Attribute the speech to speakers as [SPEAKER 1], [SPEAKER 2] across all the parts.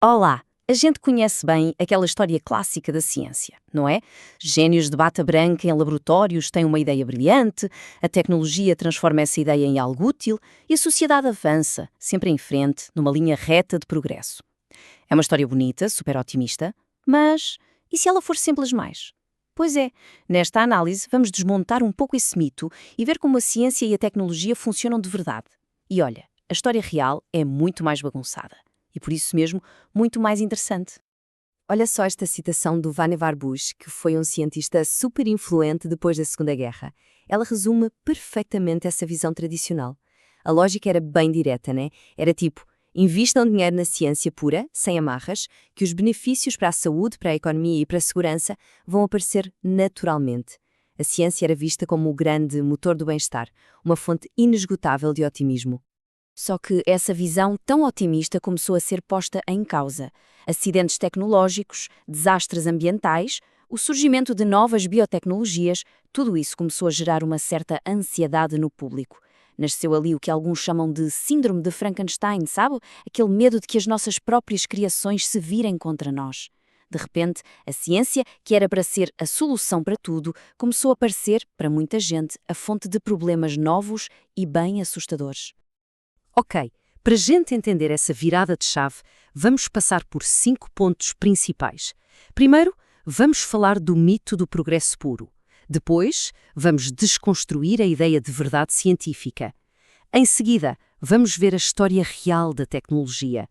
[SPEAKER 1] Olá! A gente conhece bem aquela história clássica da ciência, não é? Génios de bata branca em laboratórios têm uma ideia brilhante, a tecnologia transforma essa ideia em algo útil e a sociedade avança, sempre em frente, numa linha reta de progresso. É uma história bonita, super otimista, mas e se ela for simples demais? Pois é, nesta análise vamos desmontar um pouco esse mito e ver como a ciência e a tecnologia funcionam de verdade. E olha, a história real é muito mais bagunçada. E por isso mesmo, muito mais interessante.
[SPEAKER 2] Olha só esta citação do Vannevar Bush, que foi um cientista super influente depois da Segunda Guerra. Ela resume perfeitamente essa visão tradicional. A lógica era bem direta, né? Era tipo, invistam dinheiro na ciência pura, sem amarras, que os benefícios para a saúde, para a economia e para a segurança vão aparecer naturalmente. A ciência era vista como o grande motor do bem-estar, uma fonte inesgotável de otimismo.
[SPEAKER 1] Só que essa visão tão otimista começou a ser posta em causa. Acidentes tecnológicos, desastres ambientais, o surgimento de novas biotecnologias, tudo isso começou a gerar uma certa ansiedade no público. Nasceu ali o que alguns chamam de síndrome de Frankenstein, sabe? Aquele medo de que as nossas próprias criações se virem contra nós. De repente, a ciência, que era para ser a solução para tudo, começou a parecer, para muita gente, a fonte de problemas novos e bem assustadores.
[SPEAKER 3] Ok, para a gente entender essa virada de chave, vamos passar por 5 pontos principais. Primeiro, vamos falar do mito do progresso puro. Depois, vamos desconstruir a ideia de verdade científica. Em seguida, vamos ver a história real da tecnologia.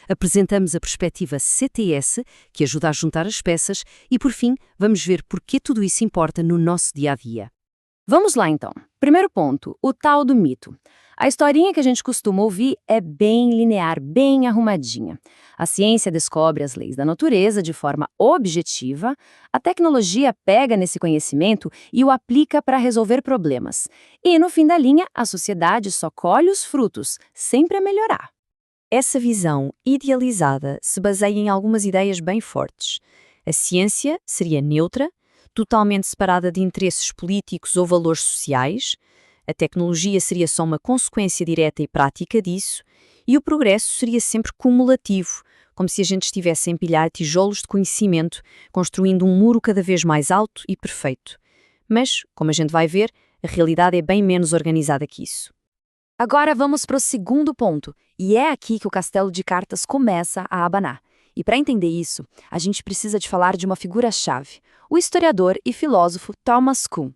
[SPEAKER 3] Apresentamos a perspectiva CTS, que ajuda a juntar as peças, e por fim, vamos ver por que tudo isso importa no nosso dia-a-dia.
[SPEAKER 1] Vamos lá então. Primeiro ponto, o tal do mito. A historinha que a gente costuma ouvir é bem linear, bem arrumadinha. A ciência descobre as leis da natureza de forma objetiva, a tecnologia pega nesse conhecimento e o aplica para resolver problemas. E, no fim da linha, a sociedade só colhe os frutos, sempre a melhorar.
[SPEAKER 2] Essa visão idealizada se baseia em algumas ideias bem fortes. A ciência seria neutra, totalmente separada de interesses políticos ou valores sociais, a tecnologia seria só uma consequência direta e prática disso, e o progresso seria sempre cumulativo, como se a gente estivesse a empilhar tijolos de conhecimento, construindo um muro cada vez mais alto e perfeito. Mas, como a gente vai ver, a realidade é bem menos organizada que isso.
[SPEAKER 1] Agora vamos para o segundo ponto, e é aqui que o castelo de cartas começa a abanar. E para entender isso, a gente precisa de falar de uma figura-chave, o historiador e filósofo Thomas Kuhn.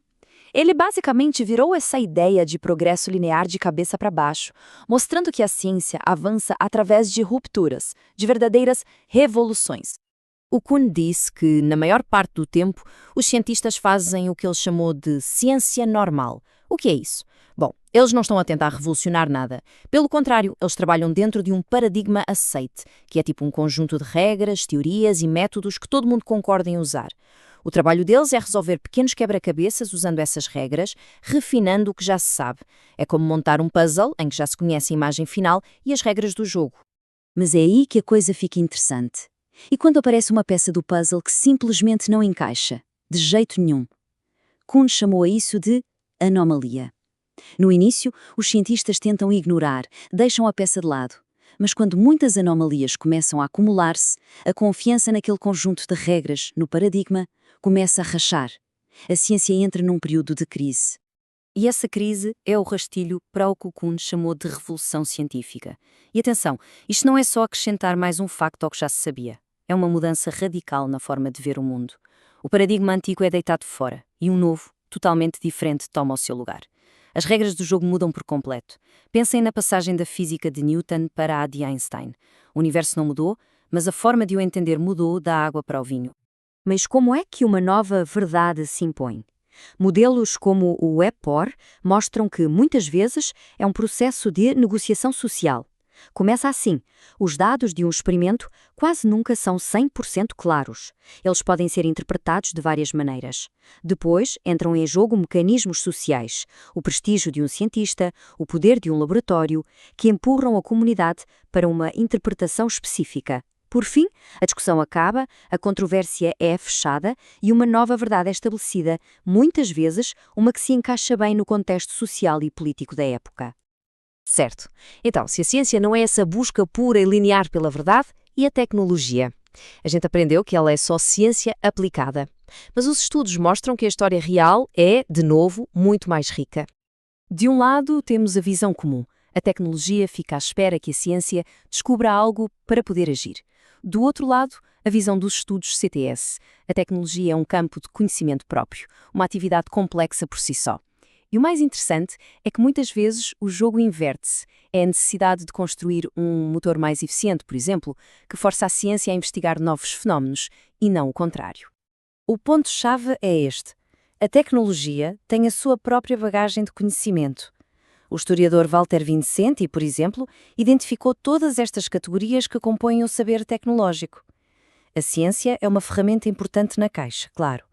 [SPEAKER 1] Ele basicamente virou essa ideia de progresso linear de cabeça para baixo, mostrando que a ciência avança através de rupturas, de verdadeiras revoluções.
[SPEAKER 2] O Kuhn disse que, na maior parte do tempo, os cientistas fazem o que ele chamou de ciência normal. O que é isso? Bom, eles não estão a tentar revolucionar nada. Pelo contrário, eles trabalham dentro de um paradigma aceite, que é tipo um conjunto de regras, teorias e métodos que todo mundo concorda em usar. O trabalho deles é resolver pequenos quebra-cabeças usando essas regras, refinando o que já se sabe. É como montar um puzzle em que já se conhece a imagem final e as regras do jogo.
[SPEAKER 4] Mas é aí que a coisa fica interessante. E quando aparece uma peça do puzzle que simplesmente não encaixa? De jeito nenhum. Kuhn chamou a isso de anomalia. No início, os cientistas tentam ignorar, deixam a peça de lado. Mas quando muitas anomalias começam a acumular-se, a confiança naquele conjunto de regras, no paradigma, começa a rachar. A ciência entra num período de crise.
[SPEAKER 2] E essa crise é o rastilho para o que Kuhn chamou de revolução científica. E atenção, isto não é só acrescentar mais um facto ao que já se sabia. É uma mudança radical na forma de ver o mundo. O paradigma antigo é deitado fora e um novo, totalmente diferente, toma o seu lugar. As regras do jogo mudam por completo. Pensem na passagem da física de Newton para a de Einstein. O universo não mudou, mas a forma de o entender mudou da água para o vinho.
[SPEAKER 4] Mas como é que uma nova verdade se impõe? Modelos como o EPOR mostram que, muitas vezes, é um processo de negociação social. Começa assim. Os dados de um experimento quase nunca são 100% claros. Eles podem ser interpretados de várias maneiras. Depois, entram em jogo mecanismos sociais, o prestígio de um cientista, o poder de um laboratório, que empurram a comunidade para uma interpretação específica. Por fim, a discussão acaba, a controvérsia é fechada e uma nova verdade é estabelecida, muitas vezes uma que se encaixa bem no contexto social e político da época.
[SPEAKER 3] Certo. Então, se a ciência não é essa busca pura e linear pela verdade,
[SPEAKER 2] E a tecnologia? A gente aprendeu que ela é só ciência aplicada. Mas os estudos mostram que a história real é, de novo, muito mais rica. De um lado, temos a visão comum. A tecnologia fica à espera que a ciência descubra algo para poder agir. Do outro lado, a visão dos estudos CTS. A tecnologia é um campo de conhecimento próprio, uma atividade complexa por si só. E o mais interessante é que muitas vezes o jogo inverte-se. É a necessidade de construir um motor mais eficiente, por exemplo, que força a ciência a investigar novos fenómenos, e não o contrário. O ponto-chave é este. A tecnologia tem a sua própria bagagem de conhecimento. O historiador Walter Vincenti, por exemplo, identificou todas estas categorias que compõem o saber tecnológico. A ciência é uma ferramenta importante na caixa, claro,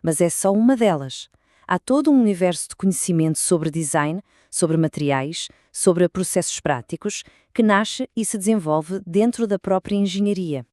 [SPEAKER 2] mas é só uma delas. Há todo um universo de conhecimento sobre design, sobre materiais, sobre processos práticos, que nasce e se desenvolve dentro da própria engenharia.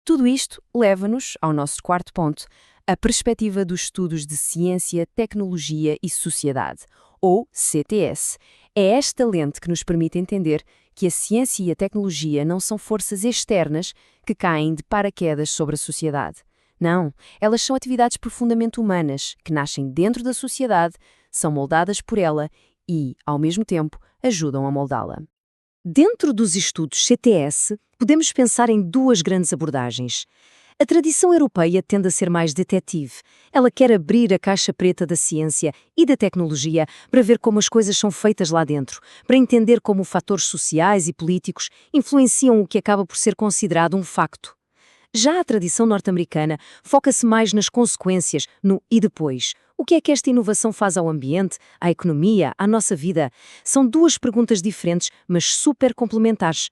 [SPEAKER 2] Tudo isto leva-nos ao nosso quarto ponto, a perspectiva dos estudos de ciência, tecnologia e sociedade, ou CTS. É esta lente que nos permite entender que a ciência e a tecnologia não são forças externas que caem de paraquedas sobre a sociedade. Não, elas são atividades profundamente humanas, que nascem dentro da sociedade, são moldadas por ela e, ao mesmo tempo, ajudam a moldá-la. Dentro dos estudos CTS, podemos pensar em duas grandes abordagens. A tradição europeia tende a ser mais detetive. Ela quer abrir a caixa preta da ciência e da tecnologia para ver como as coisas são feitas lá dentro, para entender como fatores sociais e políticos influenciam o que acaba por ser considerado um facto. Já a tradição norte-americana foca-se mais nas consequências, no e depois. O que é que esta inovação faz ao ambiente, à economia, à nossa vida? São duas perguntas diferentes, mas super complementares.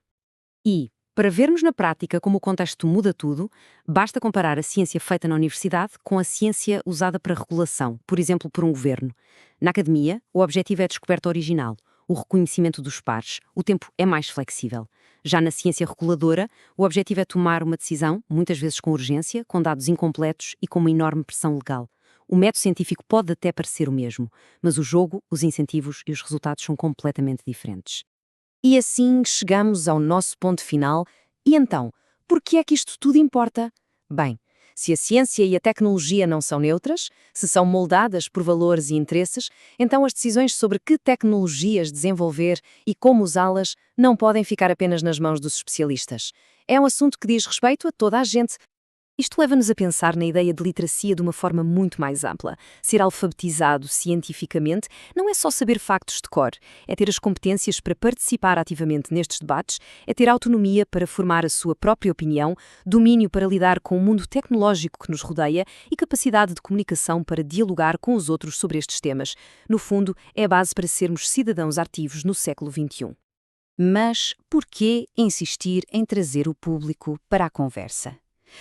[SPEAKER 2] E, para vermos na prática como o contexto muda tudo, basta comparar a ciência feita na universidade com a ciência usada para regulação, por exemplo, por um governo. Na academia, o objetivo é a descoberta original, o reconhecimento dos pares, o tempo é mais flexível. Já na ciência reguladora, o objetivo é tomar uma decisão, muitas vezes com urgência, com dados incompletos e com uma enorme pressão legal. O método científico pode até parecer o mesmo, mas o jogo, os incentivos e os resultados são completamente diferentes. E assim chegamos ao nosso ponto final. E então, por que é que isto tudo importa? Bem, se a ciência e a tecnologia não são neutras, se são moldadas por valores e interesses, então as decisões sobre que tecnologias desenvolver e como usá-las não podem ficar apenas nas mãos dos especialistas. É um assunto que diz respeito a toda a gente. Isto leva-nos a pensar na ideia de literacia de uma forma muito mais ampla. Ser alfabetizado cientificamente não é só saber factos de cor, é ter as competências para participar ativamente nestes debates, é ter autonomia para formar a sua própria opinião, domínio para lidar com o mundo tecnológico que nos rodeia e capacidade de comunicação para dialogar com os outros sobre estes temas. No fundo, é a base para sermos cidadãos ativos no século XXI. Mas por que insistir em trazer o público para a conversa?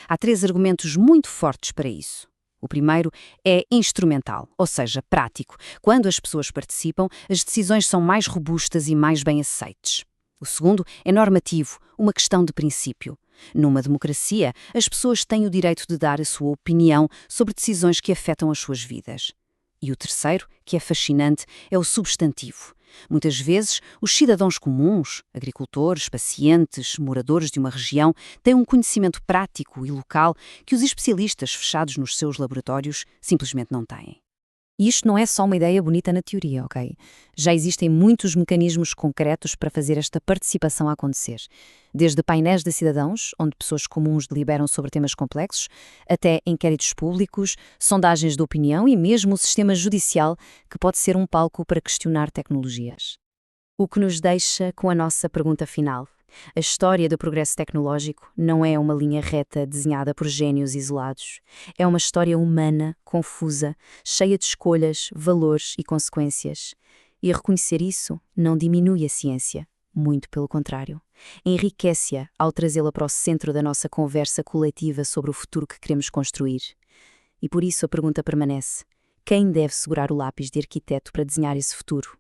[SPEAKER 2] Há 3 argumentos muito fortes para isso. O primeiro é instrumental, ou seja, prático. Quando as pessoas participam, as decisões são mais robustas e mais bem aceites. O segundo é normativo, uma questão de princípio. Numa democracia, as pessoas têm o direito de dar a sua opinião sobre decisões que afetam as suas vidas. E o terceiro, que é fascinante, é o substantivo. Muitas vezes, os cidadãos comuns, agricultores, pacientes, moradores de uma região, têm um conhecimento prático e local que os especialistas fechados nos seus laboratórios simplesmente não têm. E isto não é só uma ideia bonita na teoria, ok? Já existem muitos mecanismos concretos para fazer esta participação acontecer. Desde painéis de cidadãos, onde pessoas comuns deliberam sobre temas complexos, até inquéritos públicos, sondagens de opinião e mesmo o sistema judicial, que pode ser um palco para questionar tecnologias. O que nos deixa com a nossa pergunta final. A história do progresso tecnológico não é uma linha reta desenhada por gênios isolados. É uma história humana, confusa, cheia de escolhas, valores e consequências. E reconhecer isso não diminui a ciência, muito pelo contrário. Enriquece-a ao trazê-la para o centro da nossa conversa coletiva sobre o futuro que queremos construir. E por isso a pergunta permanece: quem deve segurar o lápis de arquiteto para desenhar esse futuro?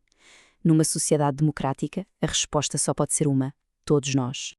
[SPEAKER 2] Numa sociedade democrática, a resposta só pode ser uma: todos nós.